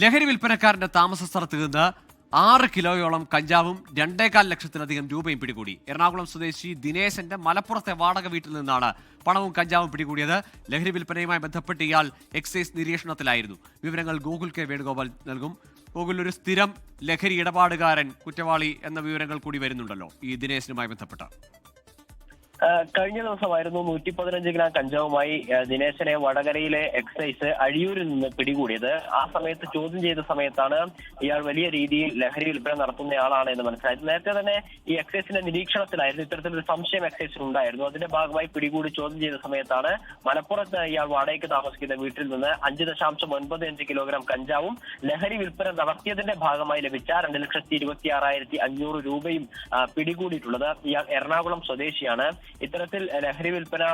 ലഹരി വിൽപ്പനക്കാരന്റെ താമസ സ്ഥലത്ത് നിന്ന് 6 കിലോയോളം കഞ്ചാവും 2.25 ലക്ഷത്തിലധികം രൂപയും പിടികൂടി. എറണാകുളം സ്വദേശി ദിനേശന്റെ മലപ്പുറത്തെ വാടക വീട്ടിൽ നിന്നാണ് പണവും കഞ്ചാവും പിടികൂടിയത്. ലഹരി വിൽപ്പനയുമായി ബന്ധപ്പെട്ട് ഇയാൾ എക്സൈസ് നിരീക്ഷണത്തിലായിരുന്നു. വിവരങ്ങൾ ഗോകുൽ കെ വേണുഗോപാൽ നൽകും. ഗോകുൽ, ഒരു സ്ഥിരം ലഹരി ഇടപാടുകാരൻ കുറ്റവാളി എന്ന വിവരങ്ങൾ കൂടി വരുന്നുണ്ടല്ലോ ഈ ദിനേശനുമായി ബന്ധപ്പെട്ട. കഴിഞ്ഞ ദിവസമായിരുന്നു 115 ഗ്രാം കഞ്ചാവുമായി ദിനേശനെ വടകരയിലെ എക്സൈസ് അഴിയൂരിൽ നിന്ന് പിടികൂടിയത്. ആ സമയത്ത് ചോദ്യം ചെയ്ത സമയത്താണ് ഇയാൾ വലിയ രീതിയിൽ ലഹരി വിൽപ്പന നടത്തുന്നയാളാണ് എന്ന് മനസ്സിലായത്. നേരത്തെ തന്നെ ഈ എക്സൈസിന്റെ നിരീക്ഷണത്തിലായിരുന്നു. ഇത്തരത്തിലൊരു സംശയം എക്സൈസിനുണ്ടായിരുന്നു. അതിന്റെ ഭാഗമായി പിടികൂടി ചോദ്യം ചെയ്ത സമയത്താണ് മലപ്പുറത്ത് ഇയാൾ വാടകയ്ക്ക് താമസിക്കുന്ന വീട്ടിൽ നിന്ന് 5.95 കിലോഗ്രാം കഞ്ചാവും ലഹരി വിൽപ്പന നടത്തിയതിന്റെ ഭാഗമായി ലഭിച്ച 2,26,500 രൂപയും പിടികൂടിയിട്ടുള്ളത്. ഇയാൾ എറണാകുളം സ്വദേശിയാണ്. ഇത്തരത്തിൽ ലഹരി വിൽപ്പന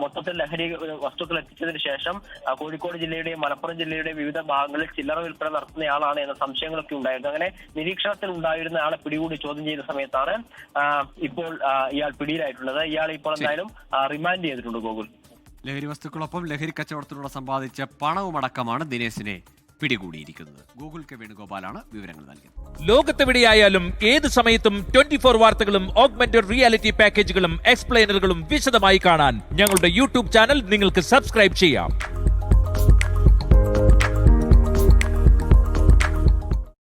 മൊത്തത്തിൽ ലഹരി വസ്തുക്കൾ എത്തിച്ചതിന് ശേഷം കോഴിക്കോട് ജില്ലയുടെയും മലപ്പുറം ജില്ലയുടെയും വിവിധ ഭാഗങ്ങളിൽ ചില്ലറ വിൽപ്പന നടത്തുന്നയാളാണ് എന്ന സംശയങ്ങളൊക്കെ ഉണ്ടായിരുന്നു. അങ്ങനെ നിരീക്ഷണത്തിൽ ഉണ്ടായിരുന്ന ആളെ പിടികൂടി ചോദ്യം ചെയ്ത സമയത്താണ് ഇപ്പോൾ ഇയാൾ പിടിയിലായിട്ടുള്ളത്. ഇയാൾ ഇപ്പോൾ എന്തായാലും റിമാൻഡ് ചെയ്തിട്ടുണ്ട്. ഗോകുൽ, ലഹരി വസ്തുക്കളൊപ്പം ലഹരി കച്ചവടത്തിലൂടെ സമ്പാദിച്ച പണവുമടക്കമാണ് ദിനേശിനെ പിടികൂടിയിരിക്കുന്നത്. ഗോകുൽ കെ വേണുഗോപാലാണ് വിവരങ്ങൾ നൽകിയത്. ലോകത്തെവിടെയായാലും ഏത് സമയത്തും 24 വാർത്തകളും ഓഗ്മെന്റഡ് റിയാലിറ്റി പാക്കേജുകളും എക്സ്പ്ലെയിനറുകളും വിശദമായി കാണാൻ ഞങ്ങളുടെ യൂട്യൂബ് ചാനൽ നിങ്ങൾക്ക് സബ്സ്ക്രൈബ് ചെയ്യാം.